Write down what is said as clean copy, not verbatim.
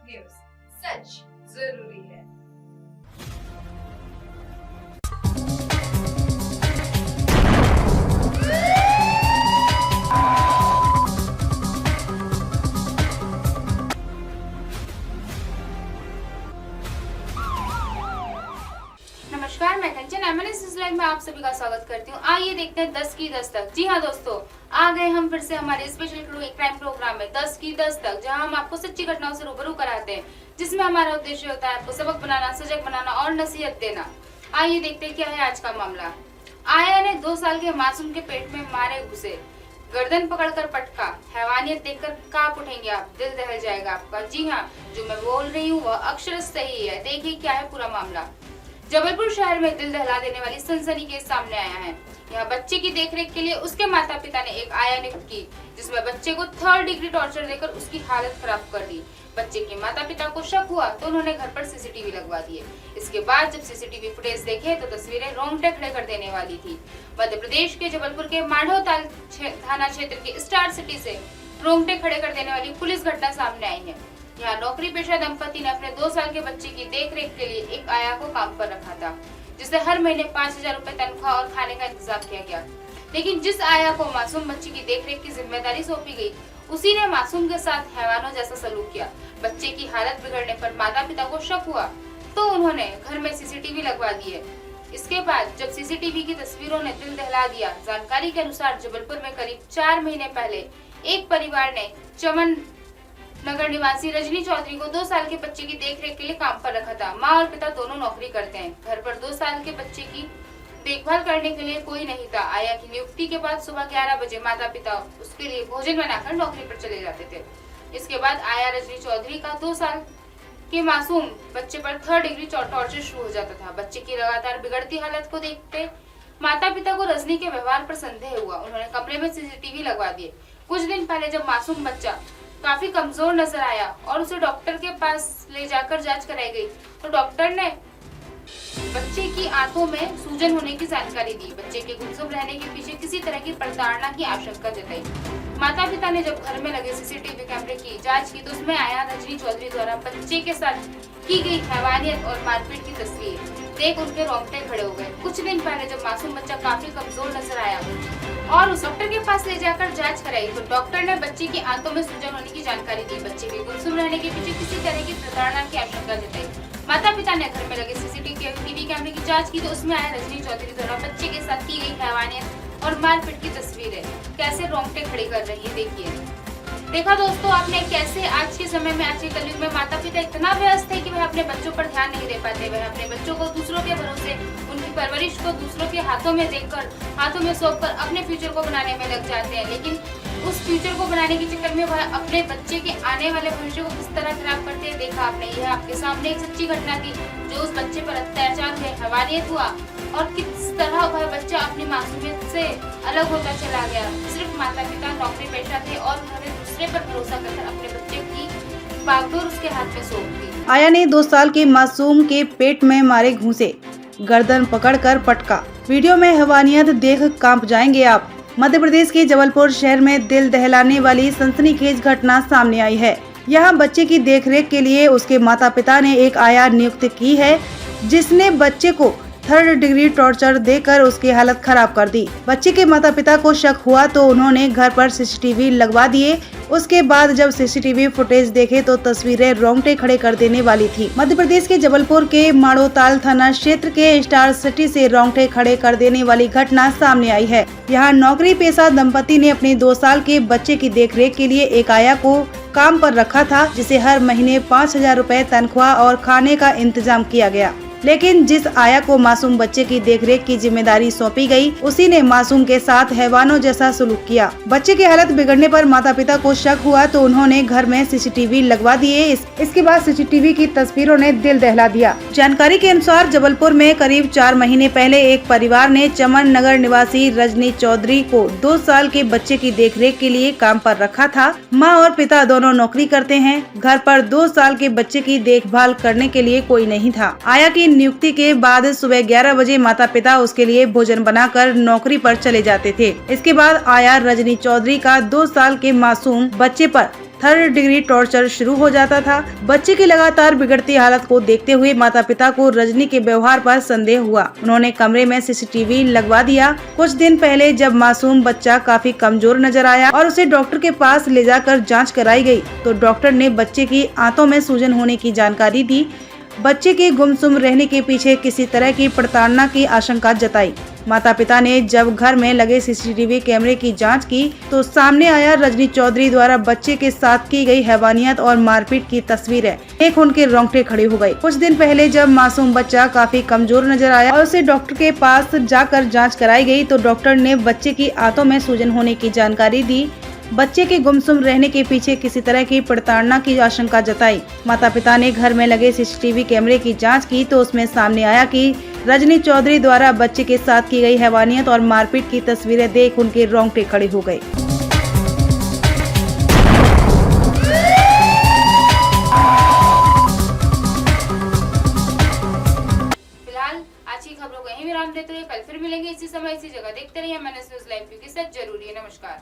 News, सच जरूरी है। नमस्कार, मैं कंचन एमएनएस लाइव में आप सभी का स्वागत करती हूँ। आइए देखते हैं 10 की दस्तक। जी हाँ दोस्तों, आ गए हम फिर से हमारे स्पेशल क्राइम प्रोग्राम में 10 की दस्तक, जहाँ हम आपको सच्ची घटनाओं से रूबरू कराते हैं, जिसमें हमारा उद्देश्य होता है आपको सबक बनाना, सजग बनाना और नसीहत देना। आइए देखते हैं क्या है आज का मामला। आया ने 2 साल के मासूम के पेट में मारे घुसे, गर्दन पकड़कर पटका। हैवानियत देखकर कांप उठेंगे आप, दिल दहल जाएगा आपका। जी हाँ, जो मैं बोल रही हूँ वह अक्षर सही है। देखिए क्या है पूरा मामला। जबलपुर शहर में दिल दहला देने वाली सनसनीखेज सामने आया है। यहाँ बच्चे की देखरेख के लिए उसके माता पिता ने एक आया नियुक्त की, जिसमें बच्चे को 3rd डिग्री टॉर्चर देकर उसकी हालत खराब कर दी। बच्चे के माता पिता को शक हुआ तो उन्होंने घर पर सीसीटीवी लगवा दिए। इसके बाद जब सीसीटीवी फुटेज देखे तो तस्वीरें रोंगटे खड़े कर देने वाली थी। मध्य प्रदेश के जबलपुर के माढ़ोताल थाना क्षेत्र के स्टार सिटी से रोंगटे खड़े कर देने वाली पुलिस घटना सामने आई है। यहाँ नौकरी पेशा दंपति ने अपने 2 साल के बच्चे की देखरेख के लिए एक आया को काम पर रखा था, जिसे हर महीने 5000 रुपए तनख्वाह और खाने का इंतजाम किया गया। लेकिन जिस आया को मासूम बच्चे की देखरेख की जिम्मेदारी सौंपी गई, उसी ने मासूम के साथ हैवानों जैसा सलूक किया। बच्चे की हालत बिगड़ने पर माता पिता को शक हुआ तो उन्होंने घर में सीसीटीवी लगवा दिए। इसके बाद जब सीसीटीवी की तस्वीरों ने दिल दहला दिया। जानकारी के अनुसार जबलपुर में करीब 4 महीने पहले एक परिवार ने चमन नगर निवासी रजनी चौधरी को 2 साल के बच्चे की देखरेख के लिए काम पर रखा था। माँ और पिता दोनों नौकरी करते हैं। घर पर 2 साल के बच्चे की देखभाल करने के लिए कोई नहीं था। आया की नियुक्ति के बाद सुबह 11 बजे माता पिता उसके लिए भोजन बनाकर नौकरी पर चले जाते थे। इसके बाद आया रजनी चौधरी का 2 साल के मासूम बच्चे पर 3rd डिग्री टॉर्चर शुरू हो जाता था। बच्चे की लगातार बिगड़ती हालत को देखते माता पिता को रजनी के व्यवहार पर संदेह हुआ। उन्होंने कमरे में सीसीटीवी लगवा दिए। कुछ दिन पहले जब मासूम बच्चा काफी कमजोर नजर आया और उसे डॉक्टर के पास ले जाकर जांच कराई गई, तो डॉक्टर ने बच्चे की आंतों में सूजन होने की जानकारी दी। बच्चे के गुमसुम रहने के पीछे किसी तरह की प्रताड़ना की आशंका जताई। माता पिता ने जब घर में लगे सीसीटीवी कैमरे की जांच की तो उसमें आया रजनी चौधरी द्वारा बच्चे के साथ की गई हैवानियत और मारपीट की तस्वीर देख उनके रोंगटे खड़े हो गए। कुछ दिन पहले जब मासूम बच्चा काफी कमजोर नजर आया और उस डॉक्टर के पास ले जाकर जांच कराई तो डॉक्टर ने बच्चे की आंतों में सूजन होने की जानकारी दी। बच्चे के गुमसुम रहने के पीछे किसी तरह की प्रताड़ना की आशंका जताई। माता पिता ने घर में लगे सीसीटीवी कैमरे की जांच की तो उसमें आया रजनी चौधरी द्वारा बच्चे के साथ की गई हैवानियत और मारपीट की तस्वीरें कैसे रोंगटे खड़े कर रही है। देखिए, देखा दोस्तों आपने कैसे आज के समय में, आज के कलयुग में माता पिता इतना व्यस्त है कि वह अपने बच्चों पर ध्यान नहीं दे पाते। वह अपने बच्चों को दूसरों के भरोसे, उनकी परवरिश को दूसरों के हाथों में देखकर, हाथों में सौंपकर अपने फ्यूचर को बनाने में लग जाते हैं। लेकिन उस फ्यूचर को बनाने के चक्कर में वह अपने बच्चे के आने वाले भविष्य को किस तरह खराब करते हैं। देखा आपने, यह आपके सामने एक सच्ची घटना थी जो उस बच्चे पर अत्याचार हुए, हैवानियत हुआ और किस तरह वह बच्चा अपनी मासूमियत से अलग होता चला गया। सिर्फ माता पिता नौकरी पेशा थे और उन्होंने दूसरे पर भरोसा कर अपने बच्चे की बागडोर उसके हाथ में सौंप दी। आया ने 2 साल के मासूम के पेट में मारे घूंसे, गर्दन पकड़कर पटका। वीडियो में हैवानियत देख कांप जाएंगे आप। मध्य प्रदेश के जबलपुर शहर में दिल दहलाने वाली सनसनीखेज घटना सामने आई है। यहाँ बच्चे की देखरेख के लिए उसके माता पिता ने एक आया नियुक्त की है, जिसने बच्चे को 3rd डिग्री टॉर्चर देकर उसकी हालत खराब कर दी। बच्चे के माता पिता को शक हुआ तो उन्होंने घर पर सीसीटीवी लगवा दिए। उसके बाद जब सीसीटीवी फुटेज देखे तो तस्वीरें रोंगटे खड़े कर देने वाली थी। मध्य प्रदेश के जबलपुर के माढ़ोताल थाना क्षेत्र के स्टार सिटी से रोंगटे खड़े कर देने वाली घटना सामने आई है। यहाँ नौकरी पेशा दंपति ने अपने 2 साल के बच्चे की देखरेख के लिए एक आया को काम पर रखा था, जिसे हर महीने 5000 रुपए तनख्वाह और खाने का इंतजाम किया गया। लेकिन जिस आया को मासूम बच्चे की देखरेख की जिम्मेदारी सौंपी गई, उसी ने मासूम के साथ हैवानों जैसा सलूक किया। बच्चे की हालत बिगड़ने पर माता पिता को शक हुआ तो उन्होंने घर में सीसीटीवी लगवा दिए। इसके बाद सीसीटीवी की तस्वीरों ने दिल दहला दिया। जानकारी के अनुसार जबलपुर में करीब 4 महीने पहले एक परिवार ने चमन नगर निवासी रजनी चौधरी को 2 साल के बच्चे की देखरेख के लिए काम पर रखा था। माँ और पिता दोनों नौकरी करते हैं। घर पर 2 साल के बच्चे की देखभाल करने के लिए कोई नहीं था। आया की नियुक्ति के बाद सुबह 11 बजे माता पिता उसके लिए भोजन बनाकर नौकरी पर चले जाते थे। इसके बाद आया रजनी चौधरी का 2 साल के मासूम बच्चे पर थर्ड डिग्री टॉर्चर शुरू हो जाता था। बच्चे की लगातार बिगड़ती हालत को देखते हुए माता पिता को रजनी के व्यवहार पर संदेह हुआ। उन्होंने कमरे में सीसीटीवी लगवा दिया। कुछ दिन पहले जब मासूम बच्चा काफी कमजोर नजर आया और उसे डॉक्टर के पास ले जाकर जांच कराई गई तो डॉक्टर ने बच्चे की आंतों में सूजन होने की जानकारी दी। बच्चे के गुमसुम रहने के पीछे किसी तरह की प्रताड़ना की आशंका जताई। माता पिता ने जब घर में लगे सीसीटीवी कैमरे की जांच की तो सामने आया रजनी चौधरी द्वारा बच्चे के साथ की गई हैवानियत और मारपीट की तस्वीरें देख उनके रोंगटे खड़े हो गए। कुछ दिन पहले जब मासूम बच्चा काफी कमजोर नजर आया और उसे डॉक्टर के पास जाकर जांच कराई गई तो डॉक्टर ने बच्चे की आंतों में सूजन होने की जानकारी दी। बच्चे के गुमसुम रहने के पीछे किसी तरह की प्रताड़ना की आशंका जताई। माता पिता ने घर में लगे सीसीटीवी कैमरे की जांच की तो उसमें सामने आया कि रजनी चौधरी द्वारा बच्चे के साथ की गई हैवानियत और मारपीट की तस्वीरें देख उनके रोंगटे खड़े हो गए। फिलहाल आज की खबरों को यहीं विराम देते हुए कल फिर मिलेंगे इसी समय इसी जगह। देखते रहिए MNS न्यूज़ लाइव, क्योंकि सच जरूरी है। नमस्कार।